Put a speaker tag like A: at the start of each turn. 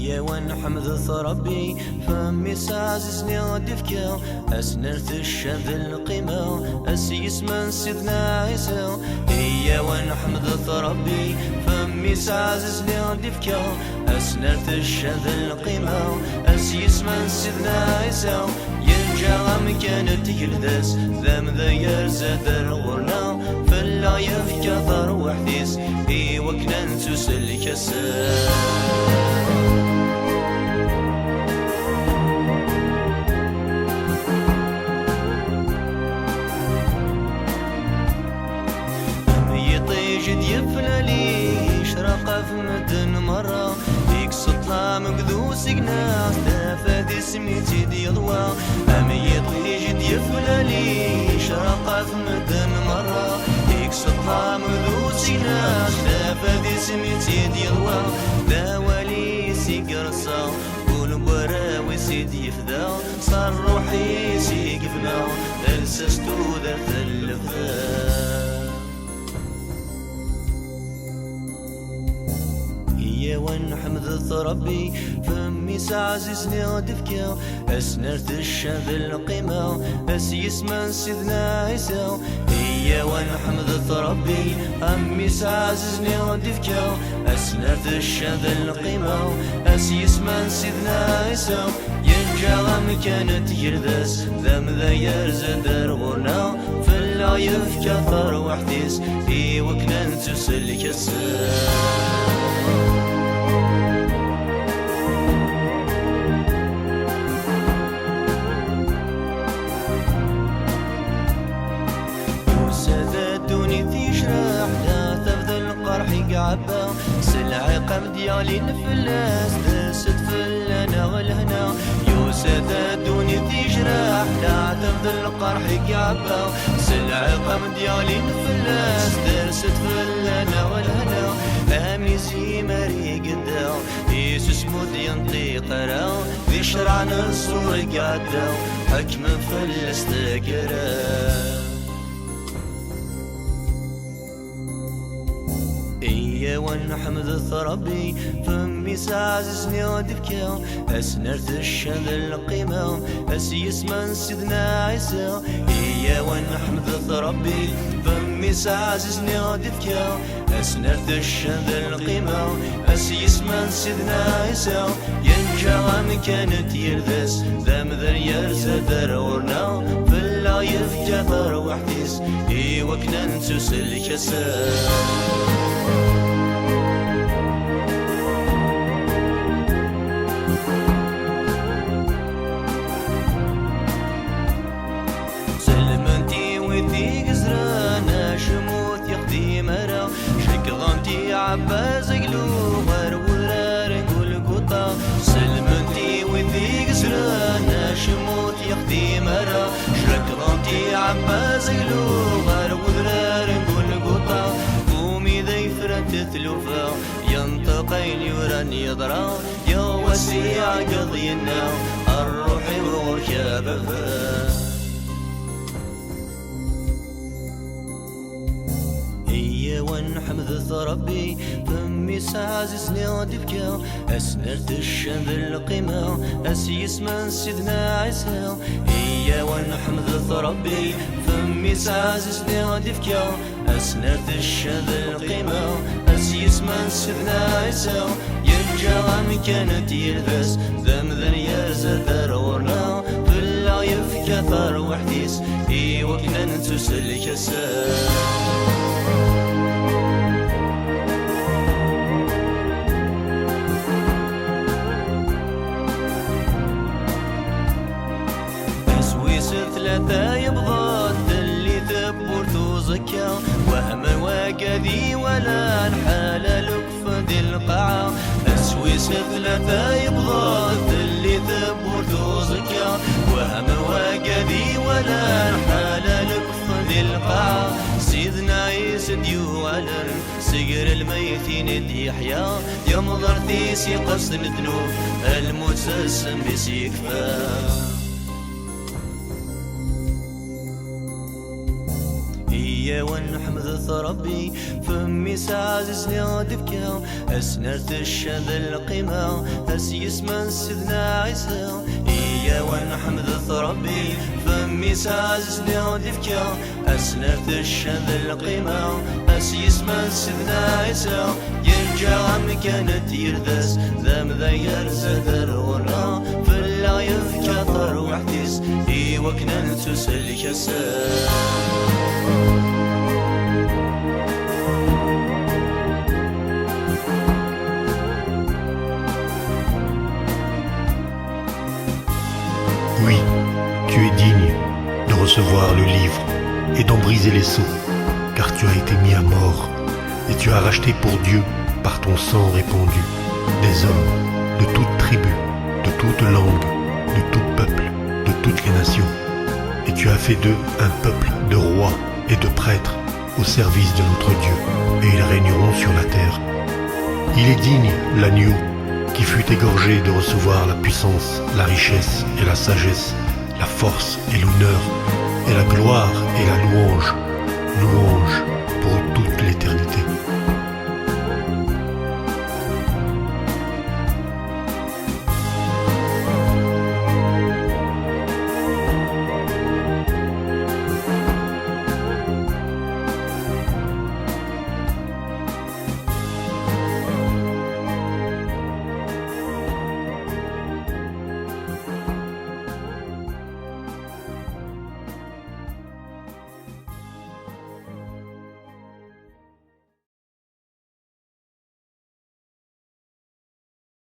A: يا ونحمد ربي فمي سعززني دفكا أسنرت الشذ القيمة أسيس من سيدنا عيسى. يا ونحمد ربي فمي سعززني دفكا أسنرت الشذ القيمة أسيس من سيدنا عيسى. يرجع مكانت يلدس ذم ذا يرزد الغرنا فلا يفكى ثر وحديس وكنا نتسلك يطيجد يفلالي شرق في مدن مرة يكسطلا مقدوس قناص تفادي سميتي ديضوا يطيجد يفلالي شرق في مدن مرة يكسطلا مقدوس قناص تفادي سميتي ديضوا داوالي سيقرصا براوي سيدي يفدا صار روحي سيقفنا السستو ذات اللفدا. يا ونحمد ربي فمي سعززني دفكا أسنرت الشذ القيمة أسيس من سيدنا عيسى. يا ونحمد ربي أمي سعززني دفكا أسنرت الشذ القيمة أسيس من سيدنا عيسى. يرجع مكانت يردس ذم ذا يرزد الغرنا فلا يفكى ثر وحديس وكنا نتسلك عبا سلعي قم ديالي نفلاس دست فلنا والهنا يوسد دوني تجرح لا تفضل القرح قعبا سلعي قم ديالي نفلاس دست فلنا والهنا امي زي مري قدا يسوس مود ينطي قرا ذي شرعنا الصور قعدا حكم فلس تقرا. يا ونحمد ربي فمي سعززني دفكا أسنرت الشذ القيمة أسيس من سيدنا عيسى. يا ونحمد ربي فمي سعززني دفكا أسنرت الشذ القيمة أسيس من سيدنا عيسى. ينجع مكانت يردس ذم ذا يرزد الغرنا فلا يفكى ثر وحديس وكنا نتسلك عباس قلوب ورار نقول قطا سلمتي وذي قسرانا شموت يخدي مرا شركضتي عباس قلوب ورار نقول قطا قومي ذي فرت تلوفا ينطقي اليوران يضرا يا وسيع قضينا الروح وركابها. يا ونحمد ربي فمي سعززني دفكا أسنرت الشذ القيمة أسيس من سيدنا عيسى. يا ونحمد ربي فمي سعززني دفكا أسنرت الشذ القيمة أسيس من سيدنا عيسى. يرجع مكانت يلبس ذم ذا يرزد الغرنا فلا يفكى ثر وحديس وكنا نتسلك ثلاثة يبغض اللي ثبورت وزكا وهم وقذي ولا الحال لقف دي القاعة. أسويس ثلاثة يبغض اللي ثبورت وزكا وهم وقذي ولا الحال لقف دي القاعة. سيدنا عيسى ديوالر سجر الميتين دي يحيى يا مضرتي سي قصد الذنوب المتسم بسيكفى. إيا ونحمد ربي فمي سعززني دبكا أسنرت الشذ القيمة أسيس من سيدنا عيسى إيا ونحمد ربي فمي سعززني دبكا أسنرت الشذ القيمة أسيس من سيدنا عيسى يرجع مكانت يردس ذم ذا يرزد الورا فلا يذكر وحديس إي وكنا نتسل كسر.
B: Oui, tu es digne de recevoir le livre et d'en briser les sceaux, car tu as été mis à mort et tu as racheté pour Dieu par ton sang répandu des hommes de toute tribu, de toute langue, de tout peuple, de toutes les nations. Et tu as fait d'eux un peuple de rois et de prêtres au service de notre Dieu, et ils régneront sur la terre. Il est digne, l'agneau, qui fut égorgé de recevoir la puissance, la richesse et la sagesse, la force et l'honneur, et la gloire et la louange. Louange